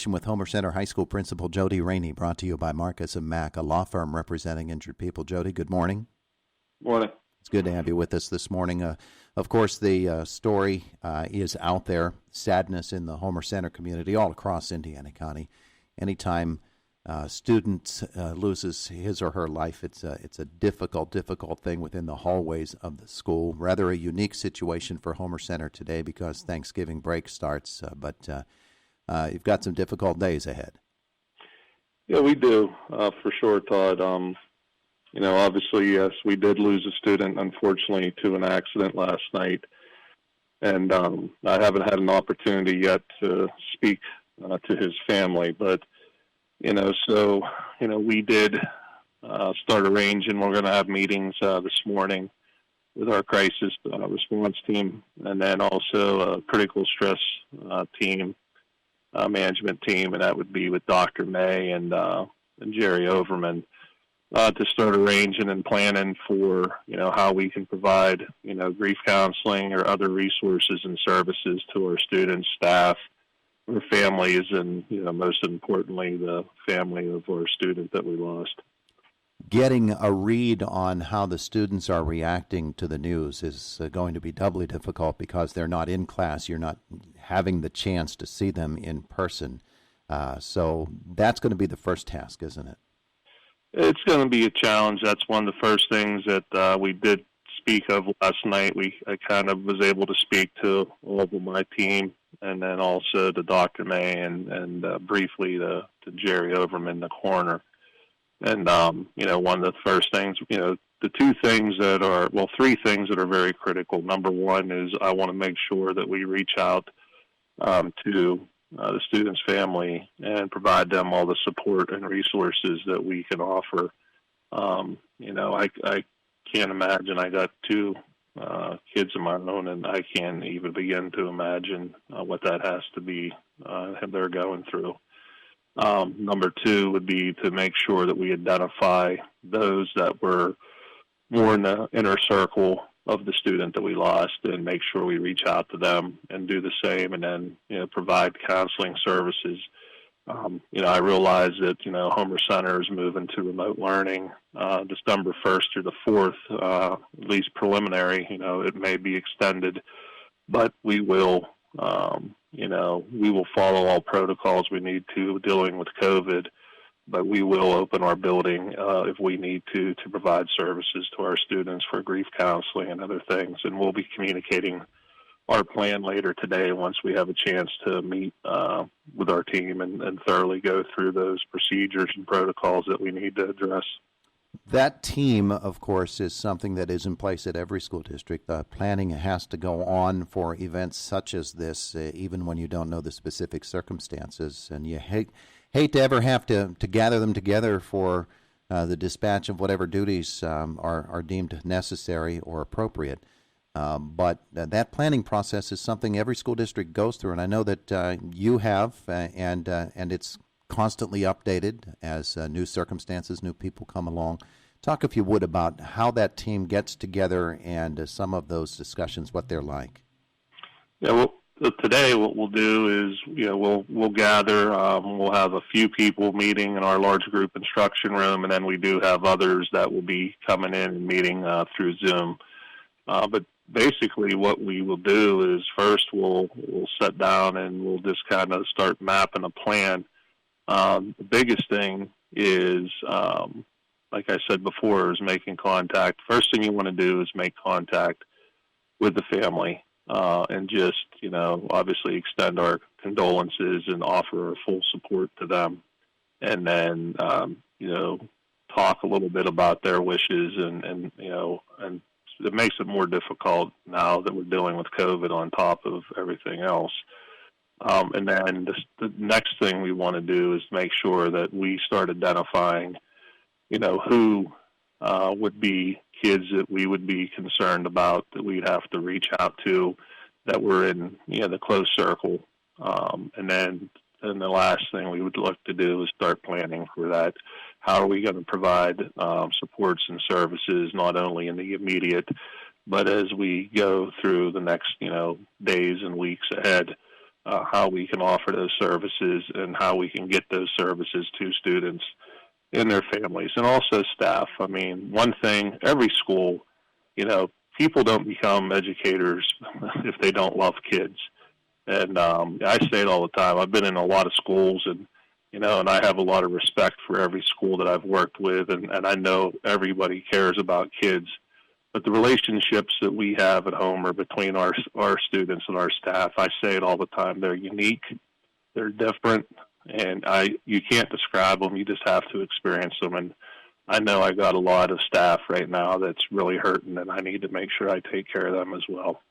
conversation with Homer Center High School Principal Jody Rainey, brought to you by Marcus and Mack, a law firm representing injured people. Jody, good morning. Morning. It's good to have you with us this morning. Of course, the story is out there, sadness in the Homer Center community all across Indiana County. Anytime student loses his or her life, it's a difficult thing within the hallways of the school. Rather a unique situation for Homer Center today because Thanksgiving break starts, but you've got some difficult days ahead. Yeah, we do, for sure, Todd. Obviously, yes, we did lose a student, unfortunately, to an accident last night. And I haven't had an opportunity yet to speak to his family. But, we did start arranging. We're going to have meetings this morning with our crisis response team, and then also a critical stress team, management team, and that would be with Dr. May and Jerry Overman. To start arranging and planning for, how we can provide, grief counseling or other resources and services to our students, staff, our families, and, most importantly, the family of our student that we lost. Getting a read on how the students are reacting to the news is going to be doubly difficult because they're not in class. You're not having the chance to see them in person. So that's going to be the first task, isn't it? It's going to be a challenge. That's one of the first things that we did speak of last night. I kind of was able to speak to all of my team, and then also to Dr. May and briefly to Jerry Overman, the coroner. And, one of the first things, the three things that are very critical. Number one is I want to make sure that we reach out to the student's family and provide them all the support and resources that we can offer. I can't imagine. I got two kids of my own, and I can't even begin to imagine what that has to be they're going through. Number two would be to make sure that we identify those that were more in the inner circle of the student that we lost and make sure we reach out to them and do the same, and then, provide counseling services. I realize that, Homer Center is moving to remote learning December 1st through the 4th, at least preliminary. It may be extended, but we will, we will follow all protocols we need to dealing with COVID. But we will open our building if we need to provide services to our students for grief counseling and other things. And we'll be communicating our plan later today once we have a chance to meet with our team and thoroughly go through those procedures and protocols that we need to address. That team, of course, is something that is in place at every school district. Planning has to go on for events such as this, even when you don't know the specific circumstances. And you hate to ever have to gather them together for the dispatch of whatever duties are deemed necessary or appropriate. But that planning process is something every school district goes through, and I know that you have, and it's constantly updated as new circumstances, new people come along. Talk, if you would, about how that team gets together and some of those discussions, what they're like. Yeah, well, today what we'll do is, we'll gather. We'll have a few people meeting in our large group instruction room, and then we do have others that will be coming in and meeting through Zoom. But basically what we will do is first we'll sit down and we'll just kind of start mapping a plan. The biggest thing is, like I said before, is making contact. First thing you want to do is make contact with the family. And just, obviously extend our condolences and offer our full support to them. And then, talk a little bit about their wishes and it makes it more difficult now that we're dealing with COVID on top of everything else. And then the next thing we want to do is make sure that we start identifying, who would be kids that we would be concerned about, that we'd have to reach out to, that were in, the close circle. And then the last thing we would look to do is start planning for that. How are we going to provide supports and services, not only in the immediate, but as we go through the next, days and weeks ahead, how we can offer those services and how we can get those services to students and their families, and also staff. I mean, one thing, every school, people don't become educators if they don't love kids. And I say it all the time. I've been in a lot of schools, and and I have a lot of respect for every school that I've worked with, and I know everybody cares about kids. But the relationships that we have at Homer between our students and our staff, I say it all the time, they're unique, they're different, and you can't describe them, you just have to experience them. And I know I got a lot of staff right now that's really hurting, and I need to make sure I take care of them as well.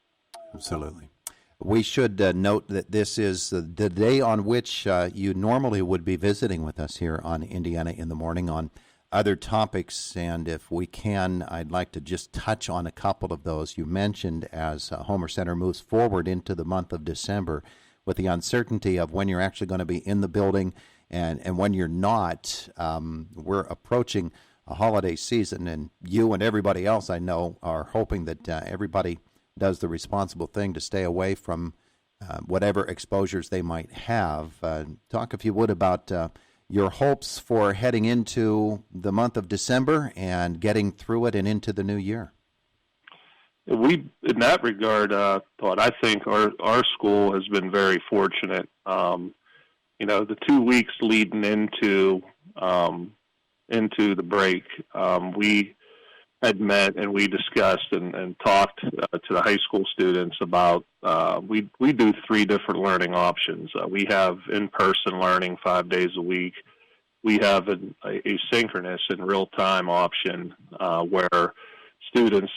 Absolutely. We should note that this is the day on which you normally would be visiting with us here on Indiana in the Morning on other topics, and if we can, I'd like to just touch on a couple of those. You mentioned as Homer Center moves forward into the month of December with the uncertainty of when you're actually going to be in the building and when you're not. We're approaching a holiday season, and you and everybody else I know are hoping that everybody does the responsible thing to stay away from whatever exposures they might have. Talk, if you would, about your hopes for heading into the month of December and getting through it and into the new year. In that regard, Todd, I think our school has been very fortunate. The 2 weeks leading into the break, we had met and we discussed and talked to the high school students about we do 3 different learning options. We have in-person learning 5 days a week. We have a synchronous and real-time option where students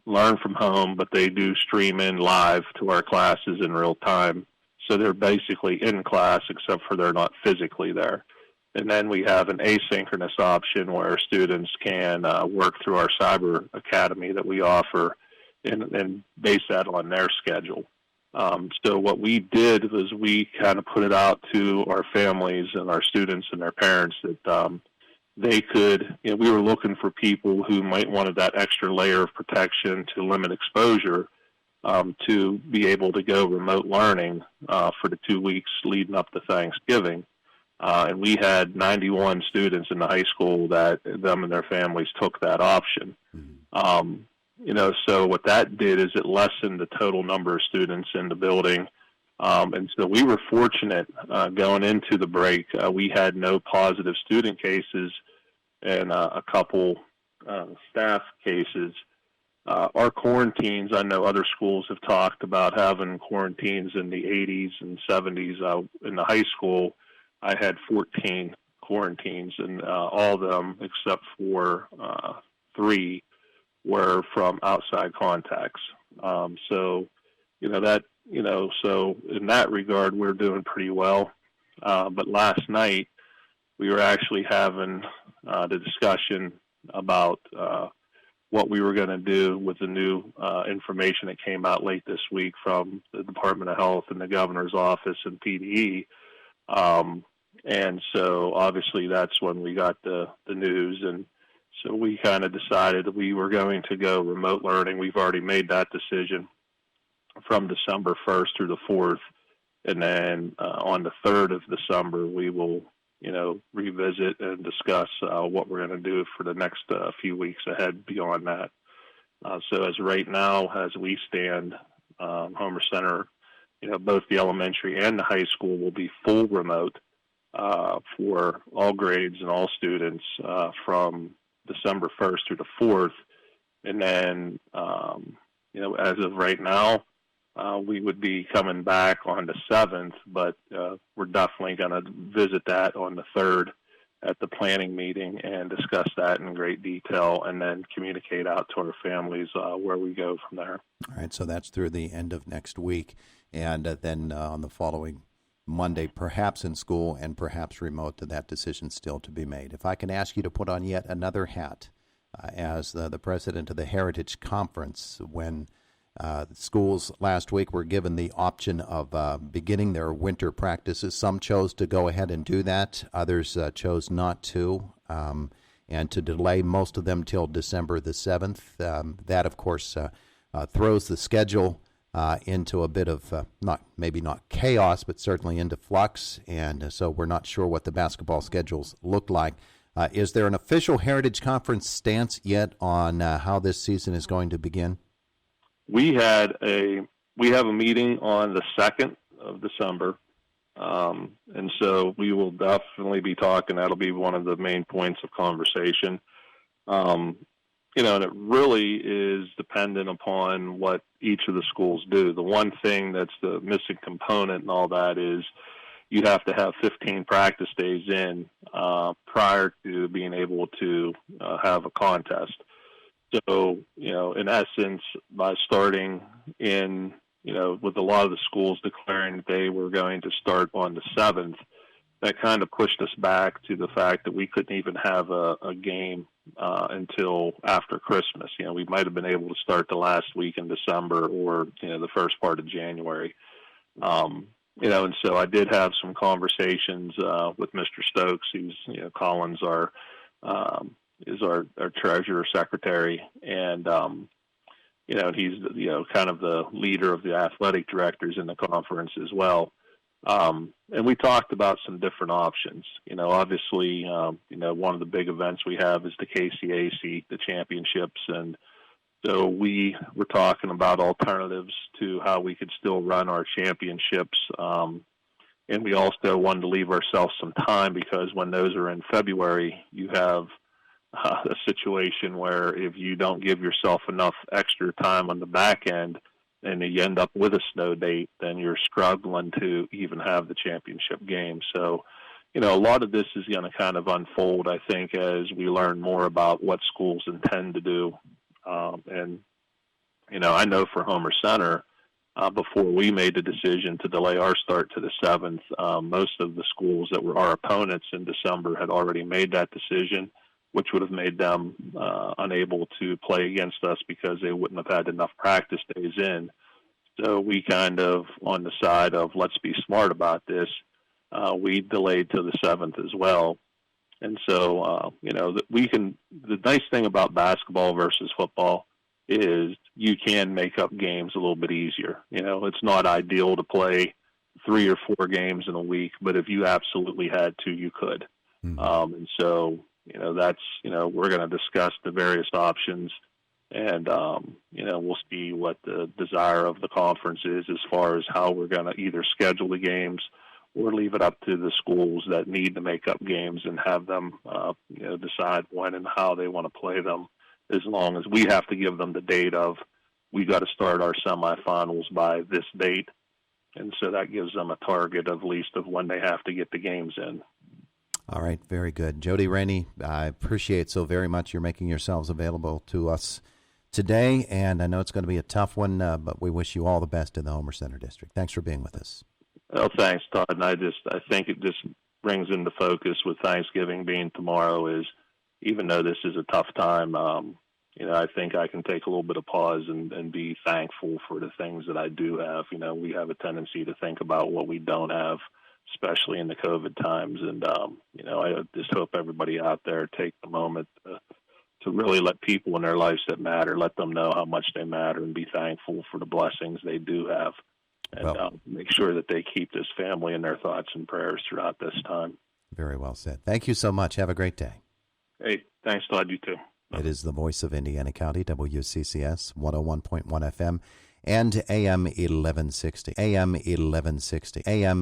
learn from home, but they do stream in live to our classes in real time. So they're basically in class, except for they're not physically there. And then we have an asynchronous option where students can work through our cyber academy that we offer and base that on their schedule. So what we did was we kind of put it out to our families and our students and their parents that they could, we were looking for people who might wanted that extra layer of protection to limit exposure to be able to go remote learning for the 2 weeks leading up to Thanksgiving. And we had 91 students in the high school that them and their families took that option. So what that did is it lessened the total number of students in the building. And so we were fortunate going into the break. We had no positive student cases and a couple staff cases. Our quarantines, I know other schools have talked about having quarantines in the 80s and 70s. In the high school, I had 14 quarantines, and all of them except for 3 were from outside contacts. So in that regard, we're doing pretty well. But last night, we were actually having the discussion about what we were going to do with the new information that came out late this week from the Department of Health and the governor's office and PDE. And so obviously that's when we got the news. And so we kind of decided that we were going to go remote learning. We've already made that decision from December 1st through the 4th. And then on the 3rd of December, we will, revisit and discuss what we're going to do for the next few weeks ahead beyond that. So as right now, as we stand, Homer Center, both the elementary and the high school will be full remote for all grades and all students from December 1st through the 4th. And then, as of right now, we would be coming back on the 7th, but we're definitely going to visit that on the 3rd at the planning meeting and discuss that in great detail and then communicate out to our families where we go from there. All right, so that's through the end of next week. And then on the following Monday, perhaps in school and perhaps remote, that decision still to be made. If I can ask you to put on yet another hat as the president of the Heritage Conference, when schools last week were given the option of beginning their winter practices. Some chose to go ahead and do that. Others chose not to, and to delay most of them till December the 7th. That, of course, throws the schedule into a bit of maybe not chaos, but certainly into flux, and so we're not sure what the basketball schedules look like. Is there an official Heritage Conference stance yet on how this season is going to begin? We have a meeting on the 2nd of December, and so we will definitely be talking. That'll be one of the main points of conversation. And it really is dependent upon what each of the schools do. The one thing that's the missing component and all that is you have to have 15 practice days in prior to being able to have a contest. So, in essence, by starting in, with a lot of the schools declaring that they were going to start on the 7th, that kind of pushed us back to the fact that we couldn't even have a game until after Christmas. We might have been able to start the last week in December or, the first part of January. And so I did have some conversations with Mr. Stokes, who's, Collins, is our treasurer secretary, and he's kind of the leader of the athletic directors in the conference as well. And we talked about some different options. Obviously, one of the big events we have is the KCAC, the championships, and so we were talking about alternatives to how we could still run our championships. And we also wanted to leave ourselves some time because when those are in February, you have a situation where if you don't give yourself enough extra time on the back end and you end up with a snow date, then you're struggling to even have the championship game. So, a lot of this is going to kind of unfold, I think, as we learn more about what schools intend to do. I know for Homer Center, before we made the decision to delay our start to the 7th, most of the schools that were our opponents in December had already made that decision, which would have made them unable to play against us because they wouldn't have had enough practice days in. So we kind of, on the side of let's be smart about this, we delayed to the 7th as well. And so, the nice thing about basketball versus football is you can make up games a little bit easier. It's not ideal to play 3 or 4 games in a week, but if you absolutely had to, you could. Mm-hmm. And so, that's, we're going to discuss the various options and, we'll see what the desire of the conference is as far as how we're going to either schedule the games or leave it up to the schools that need to make up games and have them, decide when and how they want to play them, as long as we have to give them the date of we got to start our semifinals by this date. And so that gives them a target at least of when they have to get the games in. All right, very good. Jody Rainey, I appreciate so very much you're making yourselves available to us today, and I know it's going to be a tough one, but we wish you all the best in the Homer Center District. Thanks for being with us. Well, thanks, Todd. And I think it just brings into focus with Thanksgiving being tomorrow is, even though this is a tough time, I think I can take a little bit of pause and be thankful for the things that I do have. We have a tendency to think about what we don't have, especially in the COVID times. And, I just hope everybody out there take the moment to really let people in their lives that matter, let them know how much they matter and be thankful for the blessings they do have. And make sure that they keep this family in their thoughts and prayers throughout this time. Very well said. Thank you so much. Have a great day. Hey, thanks, Todd. You too. It is the voice of Indiana County, WCCS 101.1 FM and AM 1160. AM 1160. AM